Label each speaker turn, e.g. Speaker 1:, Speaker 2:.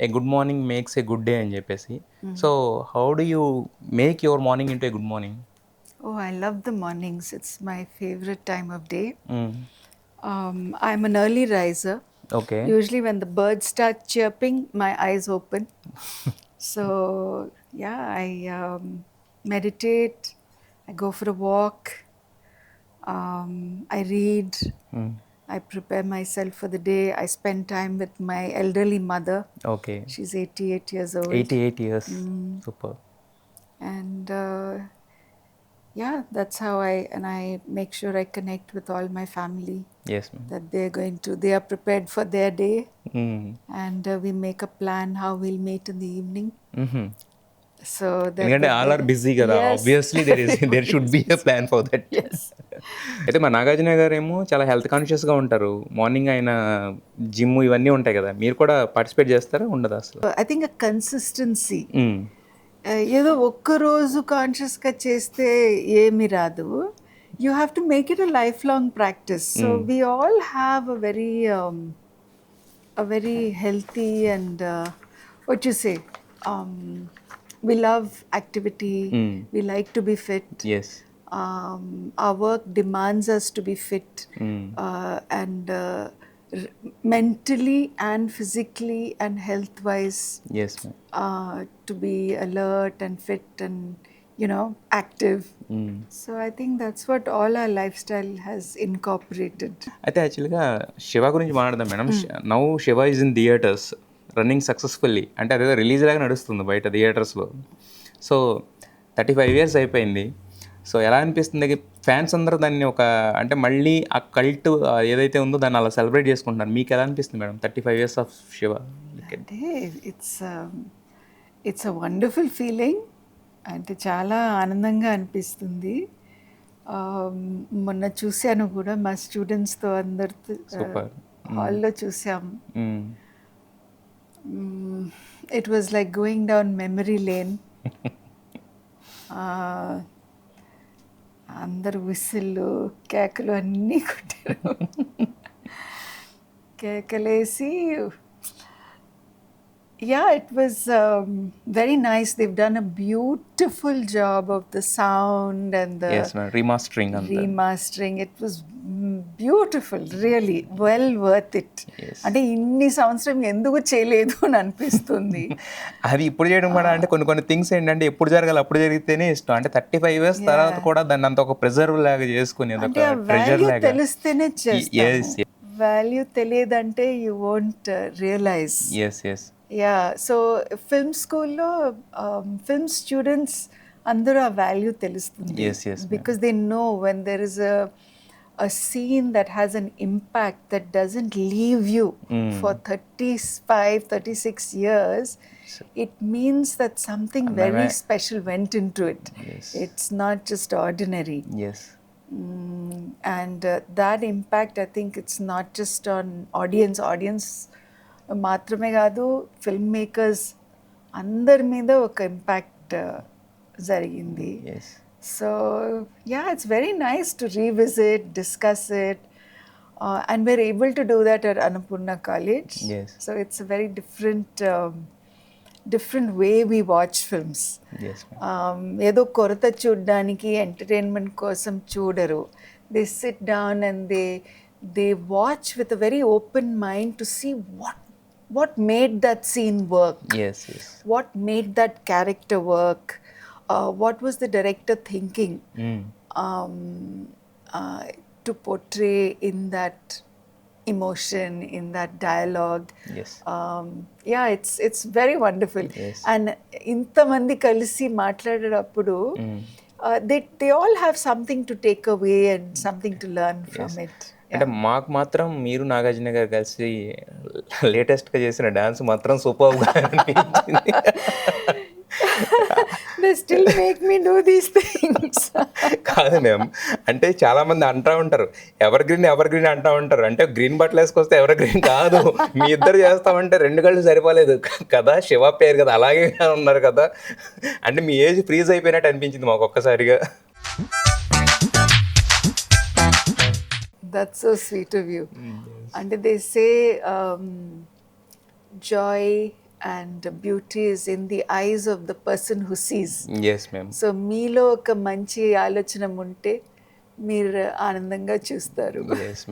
Speaker 1: A good morning makes a good day అని చెప్పేసి. So how do you make your morning into a good morning?
Speaker 2: Oh, I love the mornings. It's my favorite time of day. I'm an early riser.
Speaker 1: Okay.
Speaker 2: Usually, when the birds start chirping, my eyes open. So, yeah, I meditate, I go for a walk, I read, I prepare myself for the day. I spend time with my elderly mother.
Speaker 1: Okay.
Speaker 2: She's 88 years old.
Speaker 1: 88 years. Super.
Speaker 2: And yeah, that's how I make sure I connect with all my family,
Speaker 1: yes ma'am.
Speaker 2: that they are prepared for their day, and we make a plan how we'll meet in the evening. So that
Speaker 1: ఎందుకంటే all are busy కదా,
Speaker 2: Yes.
Speaker 1: Obviously there should be a plan for that.
Speaker 2: Yes.
Speaker 1: అయితే మా నాగార్జున గారు ఏమో చాలా health కాన్షియస్గా ఉంటారు. Morning ఆయన జిమ్ ఇవన్నీ ఉంటాయి కదా, మీరు కూడా పార్టిసిపేట్ చేస్తారా ఉండదా అసలు?
Speaker 2: I think a consistency. ఏదో ఒక్కరోజు కాన్షియస్గా చేస్తే ఏమి రాదు. You have to make it a life long practice. So we all have a very healthy and what you say, we love activity. We like to be fit.
Speaker 1: Yes.
Speaker 2: Our work demands us to be fit, and mentally and physically and health wise,
Speaker 1: yes ma'am.
Speaker 2: to be alert and fit and active. So I think that's what all our lifestyle has incorporated.
Speaker 1: అయితే యాక్చువల్గా శివ గురించి మాట్లాడదాం madam. Now Shiva is in theatres running successfully, అంటే అదేదో release లాగా నడుస్తుంది బయట థియేటర్స్లో. సో 35 years అయిపోయింది. సో ఎలా అనిపిస్తుంది? ఫ్యాన్స్ అందరూ దాన్ని ఒక అంటే మళ్ళీ ఆ కల్ట్ ఏదైతే ఉందో దాన్ని అలా సెలబ్రేట్ చేసుకుంటున్నారు. మీకు ఎలా అనిపిస్తుంది madam 35 years of Shiva?
Speaker 2: Hey, it's a wonderful feeling. అంటే చాలా ఆనందంగా అనిపిస్తుంది. మొన్న చూశాను కూడా మా స్టూడెంట్స్తో అందరితో
Speaker 1: సూపర్.
Speaker 2: హాల్లో చూసాము. It was like going down memory lane. అందరు విసిల్లు కేకలు అన్నీ కొట్టారు. కేకలేసి yeah, it was very nice. They've done a beautiful job of the sound and the
Speaker 1: yes ma'am. Remastering అంతా.
Speaker 2: remastering. It was beautiful, really well worth it.
Speaker 1: Yes.
Speaker 2: అంటే ఇన్ని సంవత్సరం ఎందుకు చేయలేదు అని అనిపిస్తుంది.
Speaker 1: అది ఇప్పుడు చేయడం కూడా అంటే కొన్ని థింగ్స్ ఏంటంటే ఎప్పుడు జరగాలి అప్పుడు జరిగితేనే ఇష్టం. అంటే 35 years తర్వాత కూడా దాన్ని అంత ఒక ప్రిజర్వ్ లాగా చేసుకుని
Speaker 2: అంటే ఆ
Speaker 1: ట్రెజర్
Speaker 2: వాల్యూ
Speaker 1: లాగా.
Speaker 2: తెలిస్తేనే
Speaker 1: Yes,
Speaker 2: చేస్తాము. వాల్యూ తెలియదంటే you won't realise.
Speaker 1: Yes yes.
Speaker 2: Yeah, so film school lo film students అందరూ ఆ వాల్యూ తెలుస్తుంది.
Speaker 1: Yes, yes, ma'am.
Speaker 2: Because they know when there is a scene that has an impact that doesn't leave you for 35, 36 years, it means that something very special went into it.
Speaker 1: Yes.
Speaker 2: It's not just ordinary.
Speaker 1: Yes.
Speaker 2: And that impact, I think it's not just on audience మాత్రమే కాదు, film makers అందరి మీద ఒక impact జరిగింది.
Speaker 1: Yes.
Speaker 2: So yeah, it's very nice to revisit, discuss it, and we're able to do that at Annapurna college.
Speaker 1: Yes.
Speaker 2: So it's a very different way we watch films.
Speaker 1: Yes.
Speaker 2: ఏదో కొరత చూడడానికి entertainment కోసం చూడరు. They sit down and they watch with a very open mind to see what made that scene work,
Speaker 1: yes yes.
Speaker 2: what made that character work, what was the director thinking to portray in that emotion, in that dialogue.
Speaker 1: Yes.
Speaker 2: Yeah, it's very wonderful.
Speaker 1: Yes.
Speaker 2: And ఇంతమంది కలిసి మాట్లాడేటప్పుడు they all have something to take away and something to learn from it.
Speaker 1: అంటే మాకు మాత్రం మీరు నాగార్జున గారు కలిసి లేటెస్ట్గా చేసిన డాన్స్ మాత్రం సూపర్గా అనిపించింది.
Speaker 2: They still make me do these things.
Speaker 1: కాదు మ్యామ్, అంటే చాలా మంది అంటూ ఉంటారు ఎవర్ గ్రీన్ అంటూ ఉంటారు. అంటే గ్రీన్ బట్టలు వేసుకొస్తే ఎవర్ గ్రీన్ కాదు, మీ ఇద్దరు చేస్తామంటే 2 కళ్ళు సరిపోలేదు కదా, శివ పేరు కదా అలాగే ఉన్నారు కదా. అంటే మీ ఏజ్ ఫ్రీజ్ అయిపోయినట్టు అనిపించింది మాకు ఒక్కసారిగా.
Speaker 2: That's so sweet of you. And they say joy and beauty is in the eyes of the person who sees.
Speaker 1: Yes ma'am.
Speaker 2: So మీలో ఒక మంచి ఆలోచన ఉంటే మీరు ఆనందంగా చూస్తారు.
Speaker 1: ఎస్